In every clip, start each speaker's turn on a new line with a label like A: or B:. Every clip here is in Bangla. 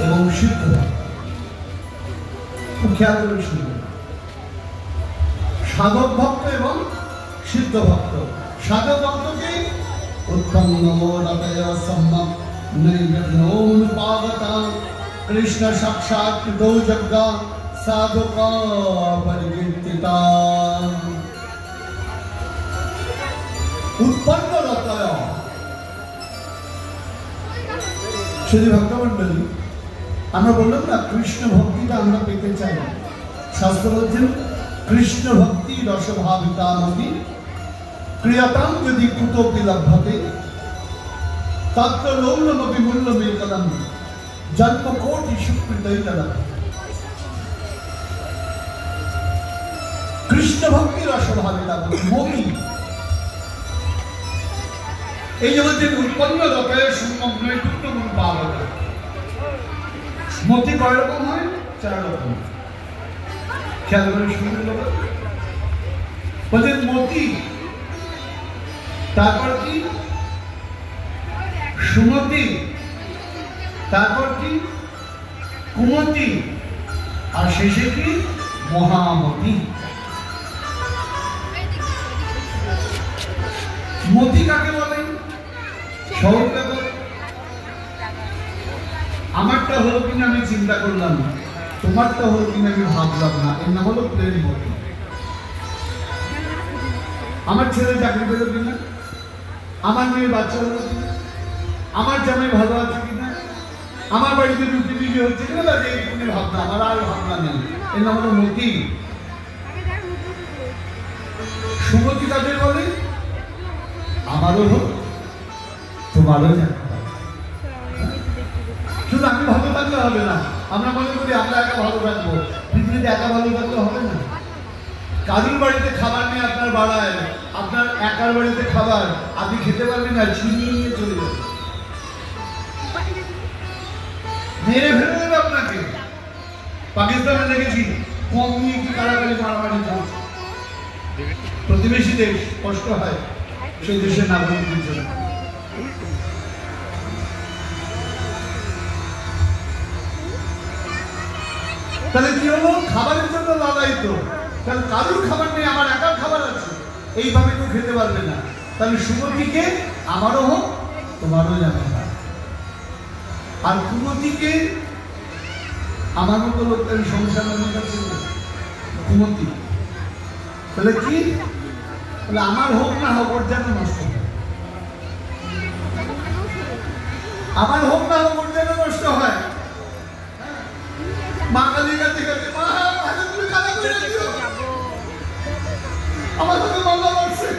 A: এবং সিদ্ধ ভক্ত। খুব খেয়াল করে শুনবেন, সাধক ভক্ত এবং সিদ্ধ ভক্ত। সাধক ভক্তকে কৃষ্ণ সাক্ষাৎ কৃতৌ যজ্ঞা সাধকা পরিকীর্তিতা উৎপন্ন রতয়। শ্রী ভক্তমণ্ডলী, আমরা বললাম না কৃষ্ণ ভক্তিটা আমরা পেতে চাই। শাস্ত্র বলছেন কৃষ্ণ ভক্তি রসভাবিতামপি ক্রিয়াতাম যদি কুতোপি লভ্যতে তত্র লৌলমপি মূল্যমেকদম জন্ম কোটি সুকৃতৈতদম। কৃষ্ণ ভক্তি রসভাবিতামপি মতি, এই যে বলছেন উৎপন্ন রতয় সম্যগ্নয় টুকরো পাওয়া। মতি কয় রকম হয়? 4 রকম। খেয়াল করে শুনতে হবে। বলছেন মতি, তারপর কি সুমতি, তারপর কি কুমতি, আর শেষে কি মহামতি। মতি কাকে বলে? সহজ ব্যাপার। আমারটা হলো কিনা আমি চিন্তা করলাম না, তোমারটা হলো কিনা আমি ভাবলাম না, এর নাম হলো প্রেম মতি। আমার ছেলে চাকরি পেল কিনা, আমার মেয়ে বাচ্চা হলো কিনা, আমার জামাই ভালো আছে কিনা, আমার বাড়িতে রুটি বিক্রি হচ্ছে কিনা, তাহলে এইটুকুনি ভাবনা, আমার আর ভাবনা নেই, এর নাম হলো মতি। সুমতি কাদের বলে? আমারও হোক তোমারও জানা। শুধু আমি ভালো থাকলে হবে না, আমরা মনে করি আমরা একা ভালো থাকবো, পৃথিবীতে একা ভালো থাকলে হবে না। কারুর বাড়িতে খাবার নিয়ে আপনার বাড়ায়, আপনার একার বাড়িতে খাবার আপনি খেতে পারবেন না, ছিনিয়ে নিয়ে চলে যাবে, মেরে ফেলে দেবে আপনাকে। পাকিস্তানে দেখেছি কম নিয়ে কি কারাগারি মারামারি চলছে। প্রতিবেশী দেশ, কষ্ট হয় সেই দেশের নাগরিকদের জন্য। তাহলে কি হলো? খাবারের জন্য লড়াই। তো তাহলে কারুর খাবার নেই, আমার একার খাবার আছে, এইভাবে কেউ খেতে পারবে না। তাহলে সুমতিকে আমারও হোক তোমারও জানা না, আর কুমতিকে আমার মতো লোকদের সংসার কুমতি। তাহলে কি? তাহলে আমার হোক না হোক ওর যেন নষ্ট হয়, আমার হোক না হোক ওর যেন নষ্ট হয়। বাঙালির কাছে গেছে, মা তুমি কাদা করে দিও, আমার সাথে বাংলা বলছে।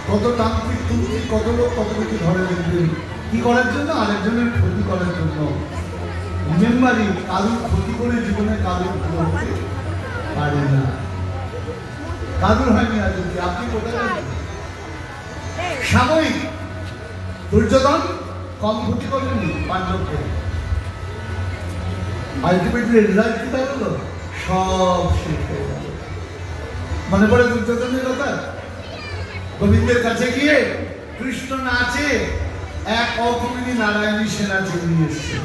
A: কত তান্ত্রিক তুন্ত্রিক, কত লোক কত কিছু ধরে দেখবেন, কি করার জন্য? আরেকজনের ক্ষতি করার জন্য। রিমেম্বারি, কারুর ক্ষতি করে জীবনে কারুর করতে পারে না। কারুর হয়নি আজ অব্দি। আপনি কোথায় সাময়িক দুর্যোধন কম ক্ষতি করেননি পাণ্ডবকে, আলটিমেটলি রেজাল্ট কি হলো? সব শেষ হয়ে গেল। মনে পড়ে দুর্যোধনের কথা? গোবিন্দের কাছে গিয়ে কৃষ্ণ নাচে, এক অকুমিনী নারায়ণী সেনা নিয়ে এসছে।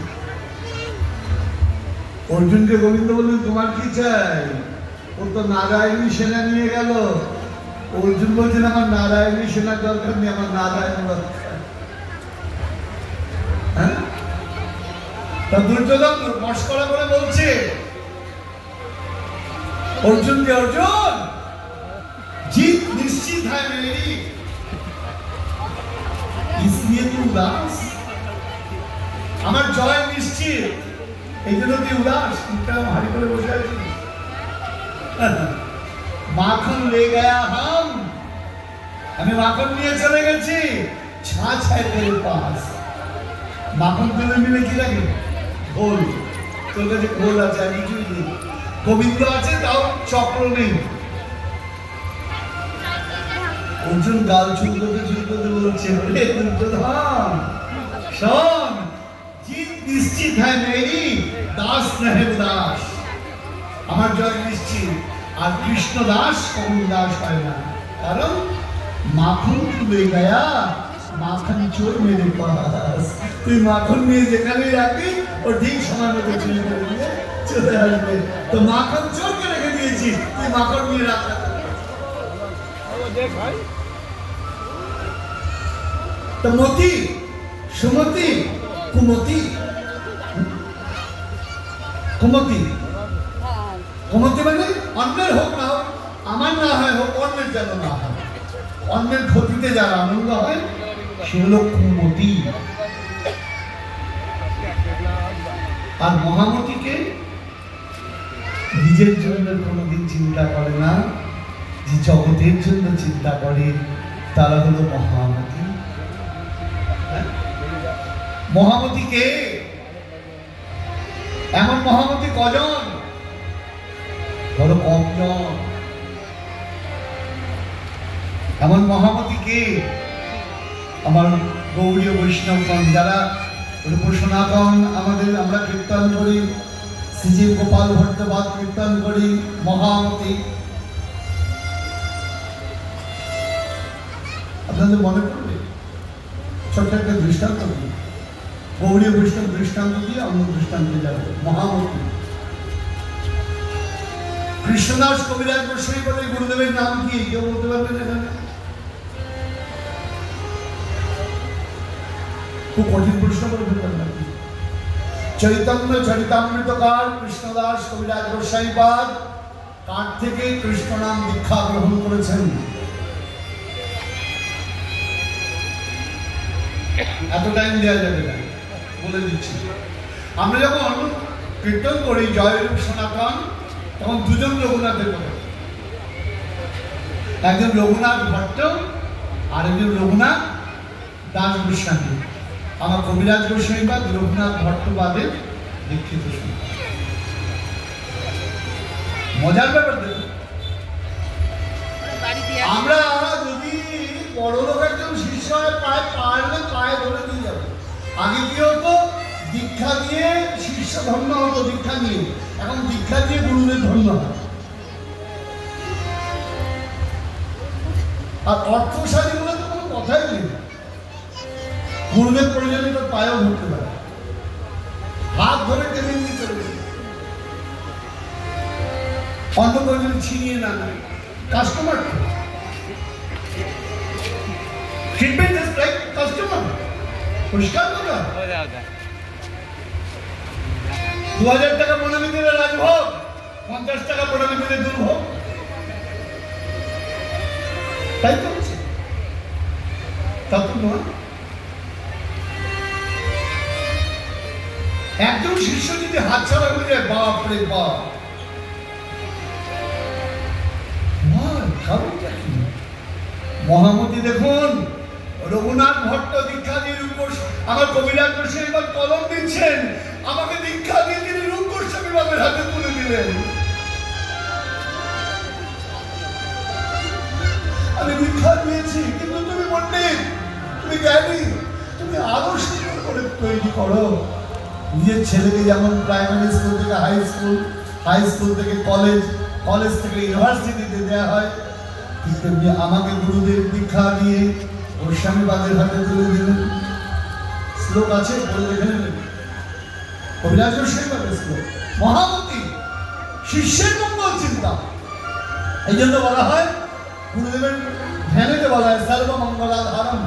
A: অর্জুনকে গোবিন্দ বললেন তোমার কি চাই? ও তো নারায়ণী সেনা নিয়ে গেল। অর্জুন বলছেন আমার নারায়ণী সেনার দরকার নেই, আমার নারায়ণ দরকার। হ্যাঁ, তা দুর্যোধন মস্করা করে বলছে অর্জুনকে, অর্জুন जीत निश्चित है मेरी, इसलिए तू उदास। আমার জয় নিশ্চিত, এই জন্য তুই উদাস। হাড়ি করে বসে আছিস। মাখন লে গয়া হাম, আমি মাখন নিয়ে চলে গেছি। ছাঁচ है तेरे पास, মাখন তুলে মিলে কি লাগে? ঘোল। তোর কাছে ঘোল আছে, আমি কিছুই নেই। গোবিন্দ আছে, তাও চক্র নেই। অর্জুন গাল চুলকোতে চুলকোতে বলছে, ওরে দুর্যোধন শোন, জিত নিশ্চিত है मेरी, দাস নহে উদাস। আমার জয় নিশ্চিত। আর কৃষ্ণ দাস কখন উদাস হয় না, কারণ মাখন তুলে গয়া, মাখন চোর মেরে পাস। তুই মাখন নিয়ে যেখানে রাখবি ও ঠিক সময় মতো চুরি করে নিয়ে চলে আসবে। তো মাখন চোরকে রেখে দিয়েছি, তুই মাখন নিয়ে রাখ। তো মতি, সুমতি, কুমতি, কুমতি, কুমতি মানে অন্যের হোক না হোক, আমার না হয় হোক, অন্যের যেন না হয়, অন্যের ক্ষতিতে যারা আনন্দ হয় সেগুলো কুমতি। আর মহামতিকে নিজের জন্য কোনোদিন চিন্তা করে না, যে জগতের জন্য চিন্তা করে, তারা হলো মহামতি। মহামতি কে? এমন মহামতি কজন? বড় কমজন। এমন মহামতি কে? আমার গৌড়ীয় বৈষ্ণবগণ যারা রূপ সনাতন আমাদের, আমরা কীর্তন করি, শ্রীজীব গোপাল ভট্টবাদ কীর্তন করি, মহামতি। আপনাদের মনে পড়বে ছোট্ট একটা দৃষ্টান্ত দিই, গৌড়ীয় বৈষ্ণব দৃষ্টান্ত দিয়ে অন্য দৃষ্টান্তে যাবে। মহামতি কৃষ্ণদাস কবিরাজ গোস্বামী বলে গুরুদেবের নাম কি কেউ বলতে পারবেন এখানে? খুব কঠিন প্রশ্ন করে ফেলবেন নাকি? চৈতন্য চরিতামৃতকার কৃষ্ণদাস কবিরাজ গোস্বামীপাদ কার থেকে কৃষ্ণ নাম দীক্ষা গ্রহণ করেছেন? এত টাইম দেওয়া যাবে না, বলে দিচ্ছি। আমরা যখন কীর্তন করি জয় রূপ সনাতন, তখন দুজন রঘুনাথের কথা, একজন রঘুনাথ ভট্ট আর একজন রঘুনাথ দাস গোস্বামী। আমার কবিরাজ গোস্বামীপাদ রঘুনাথ ভট্টবাদের দীক্ষিত। মজার ব্যাপার দেখুন, আমরা যদি বড় লোক একজন শিষ্য হয়, প্রায় পারলে পায়ে ধরে দিয়ে যাবে। আগে কি হতো? দীক্ষা দিয়ে শিষ্য ধন্য হতো, দীক্ষা নিয়ে। এখন দীক্ষা দিয়ে গুরুদেব ধন্য হয়। আর অর্থশালী বলে তো কোনো কথাই নেই। গুরুদেব প্রয়োজনে তো পায়েও ধরতে পারে, হাত ধরে টেনে নিয়ে চলে যাবে, অন্য প্রয়োজনে ছিনিয়ে না নেয়। Customer treatment is like customer. পরিষ্কার কথা। 2000 টাকা প্রণামী দিলে রাজভোগ, 50 টাকা প্রণামী দিলে দুর্ভোগ। তাই তো হচ্ছে, তা তো নয়। একজন শিষ্য যদি হাত ছাড়া হয়ে যায়, বাপ রে বাপ, মহামতি দেখুন, রঘুনাথ ভট্ট দীক্ষা দিয়ে রূপ আমার কবিরাজ গোস্বামীপাদ কলম দিচ্ছেন, আমাকে দীক্ষা দিয়ে তিনি রূপ গোস্বামীপাদের হাতে তুলে দিলেন। আমি দীক্ষা দিয়েছি, কিন্তু তুমি পণ্ডিত, তুমি জ্ঞানী, তুমি আরো সুন্দর করে তৈরি করো। নিজের ছেলেকে যেমন প্রাইমারি স্কুল থেকে হাই স্কুল থেকে কলেজ থেকে ইউনিভার্সিটিতে দেওয়া হয়, ঠিক তেমনি আমাকে গুরুদেব দীক্ষা দিয়ে গোস্বামীপাদের হাতে তুলে দিলেন। শ্লোক আছে, বলে দেখে নেবেন, কবিরাজ গোস্বামীপাদের শ্লোক। মহামতি শিষ্যের মঙ্গল চিন্তা। এই জন্য বলা হয়, গুরুদেবের ধ্যানেতে বলা হয় সর্বমঙ্গলাধারম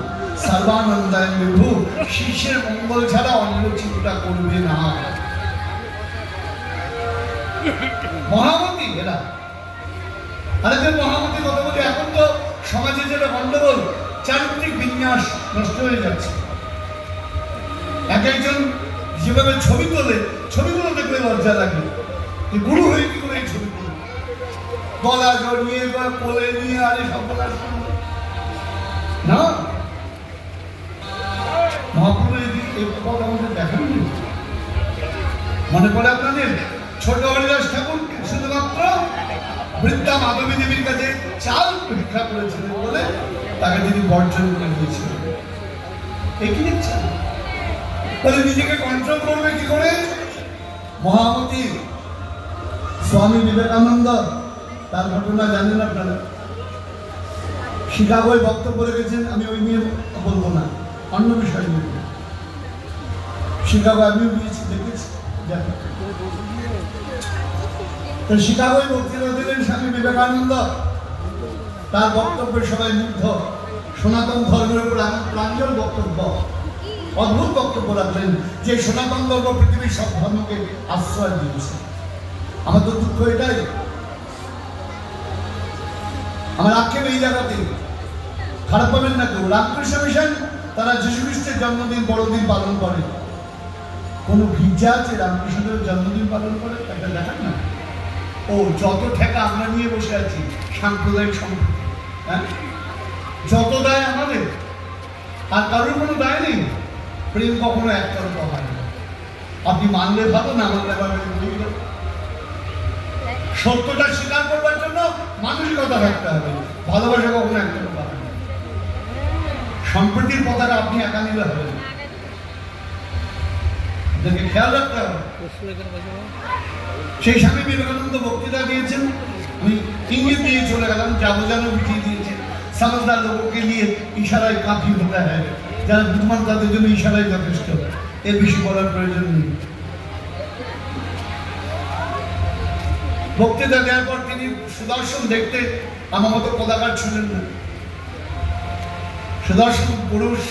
A: সর্বানন্দায় বিভু, শিষ্যের মঙ্গল ছাড়া অন্য চিন্তা করবে না। মহামতি এরা। আরেকজন মহামতি কথা বলি, এখন তো সমাজে যেটা গন্ডগোল, চারিত্রিক বিন্যাস নষ্ট হয়ে যাচ্ছে। একজন যেভাবে ছবি তোলে, ছবিগুলো দেখলে লজ্জা লাগে, গুরু হয়ে কি করে এই ছবি তোলে, গলা জড়িয়ে বা কোলে নিয়ে, আরে সফলার না। মহাপ্রভু এই পথ আমাদের দেখাননি। মনে পড়ে আপনাদের ছোট হরিদাস ঠাকুর শুধুমাত্র বৃদ্ধা মাধবী দেবীর কাছে চাল ভিক্ষা করেছিলেন বলে তাকে তিনি বর্জন করে দিয়েছিলেন। একই ইচ্ছা, তাহলে নিজেকে কন্ট্রোল করবে কি করে? মহামতি স্বামী বিবেকানন্দ, তার ঘটনা জানেন আপনারা। শিকাগোয় বক্তব্য রেখেছেন, আমি ওই নিয়ে বলবো না, অন্য বিষয় নিয়ে। শিকাগো আমিও গিয়েছি, দেখেছি। তো শিকাগোয় বক্তৃতা দিলেন স্বামী বিবেকানন্দ। তার বক্তব্যে সবাই মুগ্ধ। সনাতন ধর্মের উপর এমন প্রাঞ্জল বক্তব্য, অদ্ভুত বক্তব্য রাখলেন যে সনাতন ধর্ম পৃথিবীর সব ধর্মকে আশ্রয় দিয়েছে। আমার তো দুঃখ এটাই, আমার আক্ষেপ এই জায়গাতে, খারাপ পাবেন না কেউ। রামকৃষ্ণ মিশন তারা যীশু খ্রিস্টের জন্মদিন বড়দিন পালন করে। কোন গির্জা আছে রামকৃষ্ণের জন্মদিন পালন করে? একটা দেখান না। ও যত ঠেকা আমরা নিয়ে বসে আছি সাম্প্রদায়িক সম্পর্কে, হ্যাঁ, যত দায় আমাদের, আর কারোর কোনো দায় নেই। প্রেম কখনো একতরফা হয় না। আপনি মানলে ভালো, না মানলে ভালো। সত্যটা স্বীকার করবার জন্য মানসিকতা রাখতে হবে। ভালোবাসা কখনো একতরফা হয় না। সম্প্রীতির পতাকা আপনি একা নিলে হবে না, আপনাকে খেয়াল রাখতে হবে। সেই স্বামী বিবেকানন্দ বক্তৃতা দিয়েছেন, আমি ইঙ্গিত দিয়ে চলে গেলাম, যাবো জানো বুঝিয়ে দিয়েছেন। समझदार लोगों के लिए इशाराय काफी होता है, যারা বুদ্ধিমান তাদের জন্য ইশারাই যথেষ্ট, এর বেশি বলার প্রয়োজন নেই। বক্তৃতা দেওয়ার পর তিনি সুদর্শন দেখতে আমার মতো পদাকার ছিলেন না। সুদর্শন পুরুষ,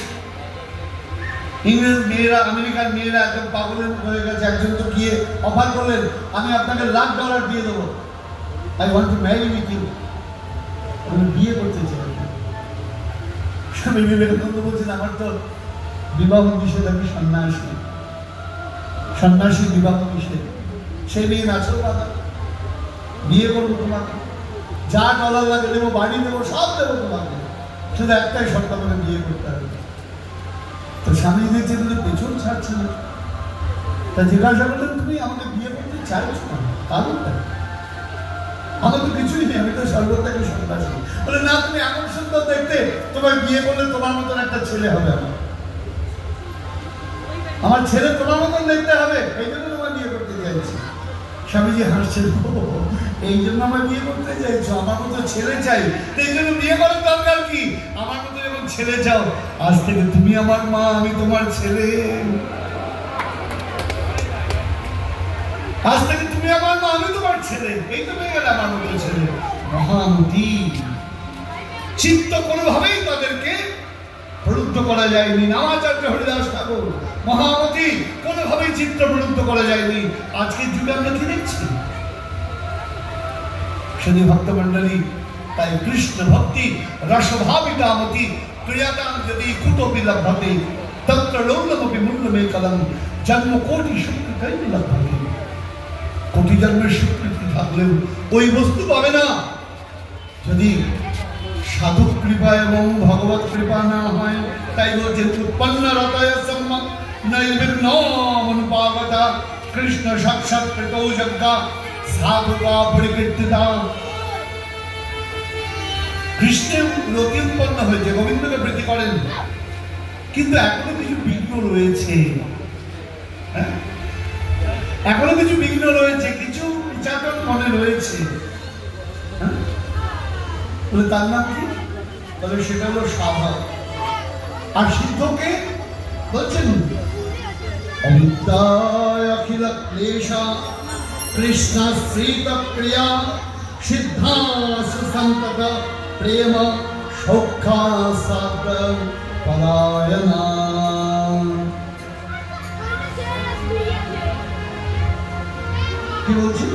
A: ইংরেজ মেয়েরা, আমেরিকার মেয়েরা একদম পাগলের হয়ে গেছে। একজন তো গিয়ে অফার করলেন, আমি আপনাকে $1,00,000 দিয়ে দেবো, I want to marry with you, আমি বিয়ে করতে চাই। স্বামী বিবেকানন্দ বলছেন, আমার তো বিবাহ নিষেধ, আমি সন্ন্যাসী, সন্ন্যাসী বিবাহ নিষেধ। সেই মেয়ে নাচল বাধা, বিয়ে করবো তোমাকে, যা ডলার লাগে দেবো, বাড়ি দেবো, সব দেবো তোমাকে, শুধু একটাই শর্ত, করে বিয়ে করতে হবে। তো স্বামী দেখছে তুমি পেছন ছাড়ছে না। তা জিজ্ঞাসা করলেন, তুমি আমাকে বিয়ে করতে চাইছো না, কারণটা? আমার তো কিছুই নেই, আমি তো সর্বত্যাগী সন্ন্যাসী। বলে, না, তুমি এমন সুন্দর দেখতে, তোমার বিয়ে করলে তোমার মতন একটা ছেলে হবে, আমার ছেলে তোমার মতন দেখতে হবে, এই জন্য তোমার বিয়ে করতে চাইছি। স্বামীজি হাসছেন, এই জন্য আমার বিয়ে করতে চাইছো, আমার মতো ছেলে চাই, এই জন্য বিয়ে করার দরকার কি? আমার মতো যখন ছেলে চাও, আজ থেকে তুমি আমার মা, আমি তোমার ছেলে। আজ থেকে তুমি আমার মা, আমি তোমার ছেলে, এই তো হয়ে গেল আমার মতো ছেলে। মহামতি চিত্ত কোনোভাবেই তাদেরকে প্রলুব্ধ করা যায়নি। নামাচার্য হরিদাস ঠাকুর মহামতি, কোনোভাবেই চিত্ত প্রলুব্ধ করা যায়নি। আজকের যুগে আমরা কি দেখছি? শুধু ভক্তমন্ডলী, তাই কৃষ্ণ ভক্তি রসভাবিতামতি ক্রিয়াতাম যদি কুটোপি লভ্যতে তত্র লৌলমপি মূল্যমেকলম জন্ম কোটি সুকৃতৈ লভ্যতে। কোটি জন্মের স্বীকৃতি থাকলেও ওই বস্তু পাবে না যদি সাধু কৃপা এবং ভগবত কৃপা না হয়। তাই বলছেন, উৎপন্ন রতয় সম্যক নৈর্বিঘ্নমনুপাগতা কৃষ্ণ সাক্ষাৎ কৃতৌ যজ্ঞা সাধুকা পরিকীর্তিতা। কৃষ্ণের রতি উৎপন্ন হয়েছে, গোবিন্দকে প্রীতি করেন, কিন্তু এখনো কিছু বিঘ্ন রয়েছে। এখনো কিছু বিঘ্ন রয়েছে, কিছু বিচারণ মনে রয়েছে। তার নাম কি? তবে সেটা হলো সাধক। আর সিদ্ধকে বলছেন, অবিদ্যায় অখিল ক্লেশা কৃষ্ণ শ্রীত ক্রিয়া সিদ্ধা সুসন্তত প্রেম সৌখ্যা সাদ পলায়না। কি বলছি?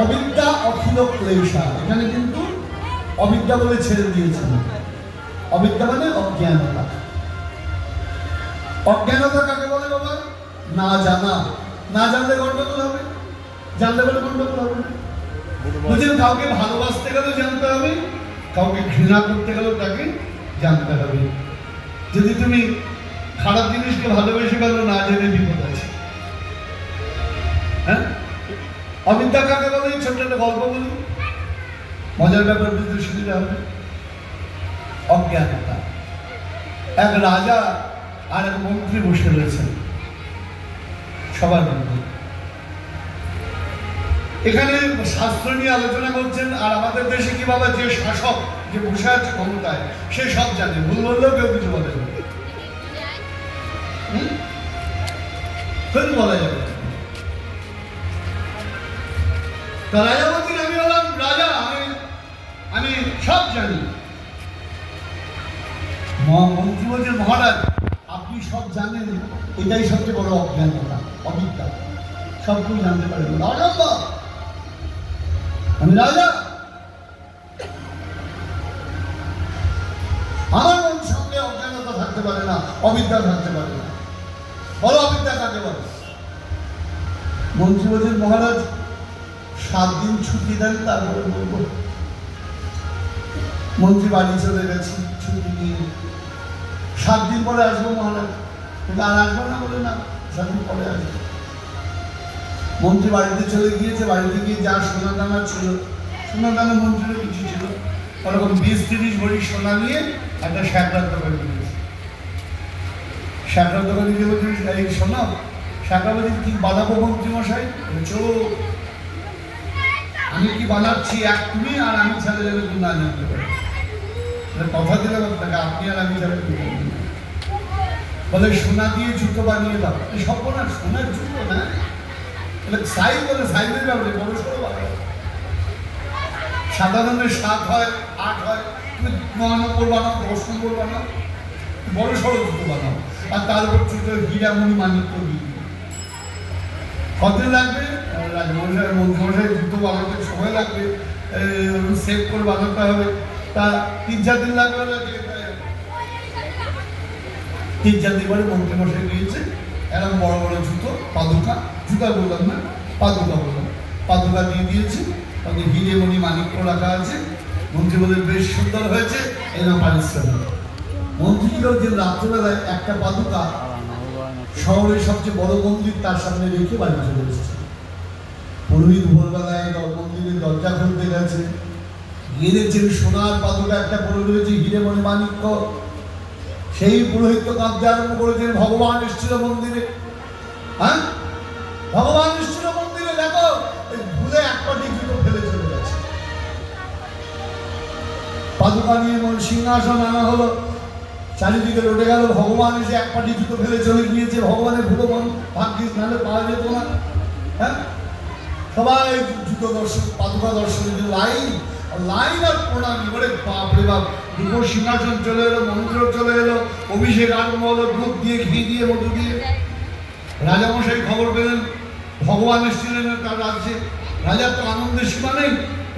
A: অবিদ্যা অখিল ক্লেশা, এখানে কিন্তু অবিদ্যা বলে ছেড়ে দিয়েছেন। অবিদ্যা মানে অজ্ঞানতা। অজ্ঞানতা কাকে বলে বাবা? না জানা। না জানলে গন্ডগোল হবে, জানলে বলে গন্ডগোল হবে না। বুঝলেন? কাউকে ভালোবাসতে গেলেও জানতে হবে, কাউকে ঘৃণা করতে গেলেও তাকে জানতে হবে। যদি তুমি খারাপ জিনিসকে ভালোবেসে গেল, না জেনে বিপদ আছে। হ্যাঁ, অবিদ্যা কাকে বলে? ছোট্ট একটা গল্প বলি, মজার ব্যাপার বুঝতে সুবিধা হবে। অজ্ঞানতা। এক রাজা আর এক মন্ত্রী বসে রয়েছেন সবার মধ্যে। এখানে শাস্ত্র নিয়ে আলোচনা করছেন, আর আমাদের দেশে কি বাবা, যে শাসক যে বসে আছে ক্ষমতায়, সে সব জানে, ভুল বললেও কেউ কিছু বলে না। ফের বলা যাবে। তা রাজা বলছেন আমি হলাম রাজা, আমি সব জানি। মন্ত্রী বলছেন মহারাজ আপনি সব জানেন, এটাই সবচেয়ে বড় অজ্ঞানতা, অবিদ্যা। সবকিছু জানতে পারেন রাজা, আমি রাজা, আমার মন সঙ্গে অজ্ঞানতা থাকতে পারে না, অবিদ্যা থাকতে পারে না। বড় অবিদ্যা কাকে বলে? মন্ত্রী বলছেন মহারাজ 7 দিন ছুটি দেন তারপরে বলবো। মন্ত্রী বাড়ি চলে গেছে ছুটি নিয়ে। 7 দিন পরে আসবো মহারাজ। আর আসবো না বলে না, 7 দিন পরে আসবো। মন্ত্রী বাড়িতে চলে গিয়েছে। বাড়িতে গিয়ে যা সোনা দানা ছিল, সোনা দানা মন্ত্রীরও কিছু ছিল, ওরকম 20-30 ভরি সোনা নিয়ে একটা শ্যাকরার দোকানে গিয়েছে। শ্যাকরার দোকানে গিয়ে বলছি এই সোনা, শ্যাকরা বলছি কি বানাবো মন্ত্রী মশাই? আমি কি বানাচ্ছি এক তুমি আর আমি ছাড়া যাবে তুমি না জানতে পারি। কথা দিলাম আপনাকে, আপনি আর আমি ছাড়া বলে সোনা দিয়ে জুতো বানিয়ে দাও। সব না সোনার জুতো না, সাইজ বলে সাইজের ব্যাপারে বড় সড়ো বানাবো। সাধারণের 7 হয় 8 হয়, তুমি 9 নম্বর বানাও, 10 নম্বর বানাও, বড় সড়ো জুতো বানাও। আর তার উপর ছোট হীরামণি মানিক্য দিয়ে কতদিন লাগবে? রাজমশাই মন্ত্রীমশাই জুতো বানাতে সময় লাগবে, সেভ করে বানাতে হবে। তা 3-4 দিন লাগবে না, 3-4 দিন পরে মন্ত্রীমশাই গিয়েছে। এরকম বড় বড় জুতো, পাদুকা, জুতা বললাম না, পাদুকা বললাম, পাদুকা দিয়ে দিয়েছে। তাদের হীরেমণি মানিক্য রাখা আছে। মন্ত্রী বলে বেশ সুন্দর হয়েছে, এরকম পারিশ্রমিক। মন্ত্রীরাও যে রাত্রেবেলায় একটা পাদুকা শহরের সবচেয়ে বড় মন্দির তার সামনে রেখে বাড়ি চলে এসেছে। পুরোহিত ভোরবেলায় মন্দিরের দরজা খুলতে গেছে, গিয়ে দেখছেন সোনার পাদুকা একটা পড়ে রয়েছে, হীরেমণি মানিক্য। সেই পুরোহিত কাঁদতে আরম্ভ করেছেন, ভগবান এসেছিল মন্দিরে। হ্যাঁ, ভগবান এসেছিল মন্দিরে, দেখো ভুলে এক পাটি জুতো ফেলে চলে গেছে। পাদুকা নিয়ে সিংহাসন আনা হলো, চারিদিকে রটে গেল। ভগবান এসে এক পাটি জুতো ফেলে চলে গিয়েছে। ভগবানের ভুলো মন ভাগ্যিস, নাহলে পাওয়া যেত না। হ্যাঁ, সবাই জুতো দর্শন, পাদুকা দর্শনের লাইন লাইন আর প্রণামী করে বাপরে বাপ। দুপুর সিংহাসন চলে এলো, মন্ত্র চলে এলো, অভিষেক আরম্ভ হলো, দুধ দিয়ে ঘি দিয়ে মধু দিয়ে। রাজামশাই খবর পেলেন ভগবান এসেছিলেন তার রাজ্যে। রাজার তো আনন্দের সীমা নেই।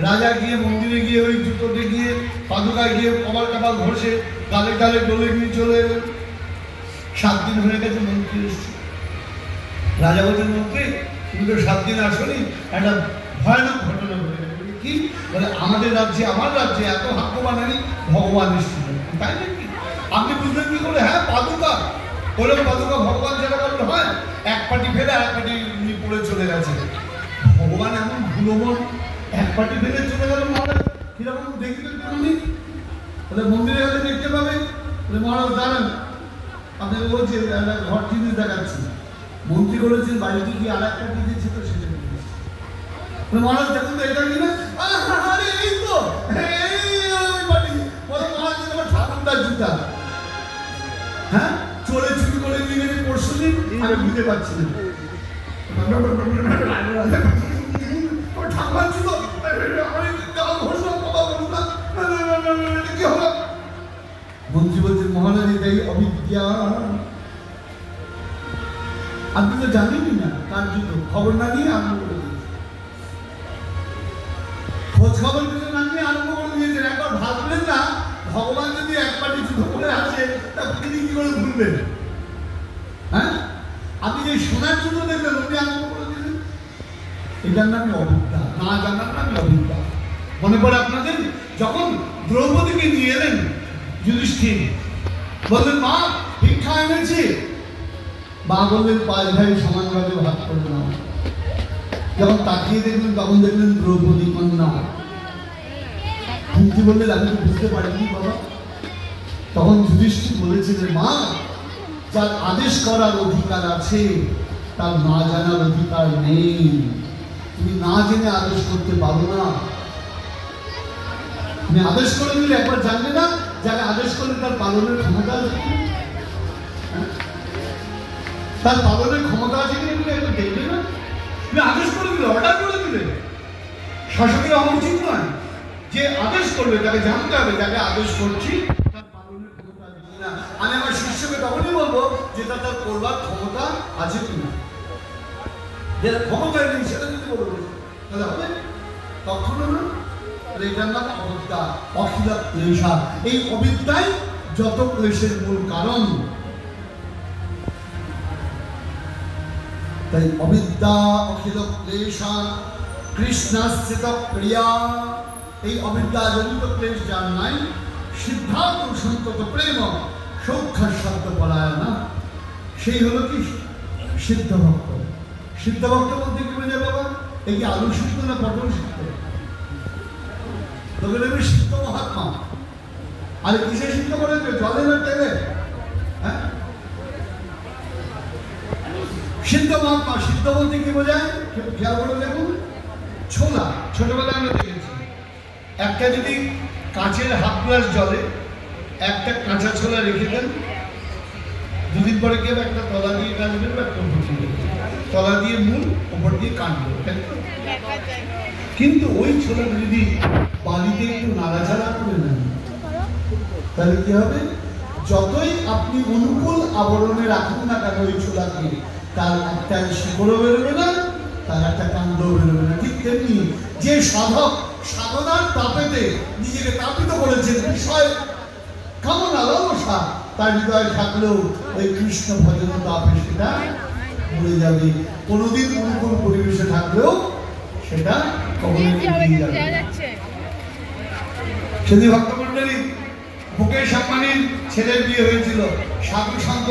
A: রাজা গিয়ে মন্দিরে গিয়ে ওই জুতোতে গিয়ে পাদুকায় গিয়ে কপাল টাপাল ঘষে গালে গালে ডলে নিয়ে চলে এলেন। 7 দিন হয়ে গেছে, মন্ত্রী এসছে। রাজা বলছেন মন্ত্রী তুমি তো 7 দিন আসনি, একটা ভয়ানক ঘটনা ঘটে গেছে। কি বলে? আমাদের রাজ্যে, আমার রাজ্যে এত ভাগ্যবান আনি ভগবান এসেছিলেন। তাই নাকি? আপনি বুঝলেন কি করে? হ্যাঁ, পাদুকা বলে, পাদুকা ভগবান যেটা বলতে হয়, এক পাটি ফেলে এক পাটি পড়ে চলে গেছে। ভগবান এমন ভুলমন, এক পাটি ফেলে চলে গেল। মহারাজ কিরকম দেখবেন আপনি? বলে মন্দিরে গেলে দেখতে পাবে। বলে মহারাজ দাঁড়ান, আপনাকে বলছি একটা ঘর জিনিস দেখাচ্ছি। মন্ত্রী বলেছেন বাড়িতে গিয়ে আর একটা দিয়েছে, তো সেটা মহারাজ দেখুন তো এটা কিনা। এই তো ঠাকুরদার জুতা। হ্যাঁ, চলে চুরি করে নিয়ে গেছে পরশু দিন, আমি বুঝতে পারছি না। ঠাকুর জুতো কি হলো? মন্ত্রী বলছেন মহারাজ এটাই অবিদ্যা। আপনি তো জানেনই না কার জুতো, খবর না নিয়ে আরম্ভ করে দিয়েছেন, খোঁজ খবর কিছু না নিয়ে আরম্ভ করে দিয়েছেন। একবার ভাবলেন না ভগবান যদি এক পাটি জুতো পরে আসে তা তিনি কি করে ভুলবেন? হ্যাঁ, আপনি যে সোনার জুতো দেখলেন উনি আরম্ভ করে দিলেন। এটার নামই অবিদ্যা, না জানার নামই অবিদ্যা। মনে পড়ে আপনাদের যখন দ্রৌপদীকে নিয়ে এলেন যুধিষ্ঠির, বললেন মা ভিক্ষা এনেছি। মা বললেন 5 ভাই সমানভাবে ভাগ করে নাও। যখন তাকিয়ে দেখলেন তখন দেখলেন দ্রৌপদী কন্যা। কুন্তি বললেন আমি তো বুঝতে পারিনি বাবা। তখন যুধিষ্ঠির বলেছিলেন মা, যার আদেশ করার অধিকার আছে তার না জানার অধিকার নেই। তুমি না জেনে আদেশ করতে পারো না। তুমি আদেশ করে দিলে একবার জানবে না, যাকে আদেশ করলে তার পালনের ক্ষমতা আছে। তার পালনের ক্ষমতা আছে কিনা তুমি একটু দেখবে না? তুমি আদেশ করে দিলে, অর্ডার করে দিলে। শাসকের হওয়া উচিত নয়। যে আদেশ করবে তাকে জানতে হবে যাকে আদেশ করছি তার পালনের ক্ষমতা আছে কিনা। আমি আমার শিষ্যকে তখনই বলবো যে তার করবার ক্ষমতা আছে কিনা। যে ক্ষমতা নেই সেটা যদি বলবো তাহলে হবে কখনো না। এটার নাম অবিদ্যা, অখিলা ক্লেশা। এই অবিদ্যাই যত ক্লেশের মূল কারণ। তাই অবিদ্যা অখিল ক্লেশা কৃষ্ণাশ্রিত ক্রিয়া। এই অবিদ্যা জনিত ক্লেশ যার নাই, সিদ্ধার্থ সন্তত প্রেম সৌখ্যার শব্দ পলায়না, সেই হলো কি সিদ্ধ ভক্ত। সিদ্ধ ভক্ত বলতে কি বোঝা বাবা? এই কি আলু সিদ্ধ না পটল সিদ্ধ? তোকে দেবে সিদ্ধ মহাত্মা। আর কিসে সিদ্ধ করে দেবে? জলে না তেলে? হ্যাঁ, সিদ্ধ মহাত্মা। সিদ্ধ বলতে কি বোঝায়? খেয়াল করে দেখুন। ছোলা ছোটবেলায় আমরা দেখেছি, একটা যদি কাঁচের হাফ গ্লাস জলে একটা কাঁচা ছোলা রেখে দেন, দুদিন পরে কেউ একটা তলা দিয়ে কাটবে, একটা উপর দিয়ে তলা দিয়ে মূল, উপর দিয়ে কাটবে। কিন্তু ওই ছোলাটা যদি বালিতে একটু নাড়াচাড়া করে নেন তাহলে কি হবে? যতই আপনি অনুকূল আবরণে রাখুন না কেন ওই ছোলাকে, তার একটা শিকড়ও বেরোবে না, তার একটা কাণ্ড বেরোবে না। ঠিক তেমনি যে সাধক সাধনার তাপেতে নিজেকে তাপিত করেছেন, বিষয় কামনা লালসা তার হৃদয়ে থাকলেও ওই কৃষ্ণ ভজন তাপে সেটা মরে যাবে। কোনোদিন অনুকূল পরিবেশে থাকলেও সেটা কখনো নিয়ে যাবে। সেদিন ভক্তমণ্ডলী মুকেশ আম্বানির ছেলের বিয়ে হয়েছিল, সাধু সন্ত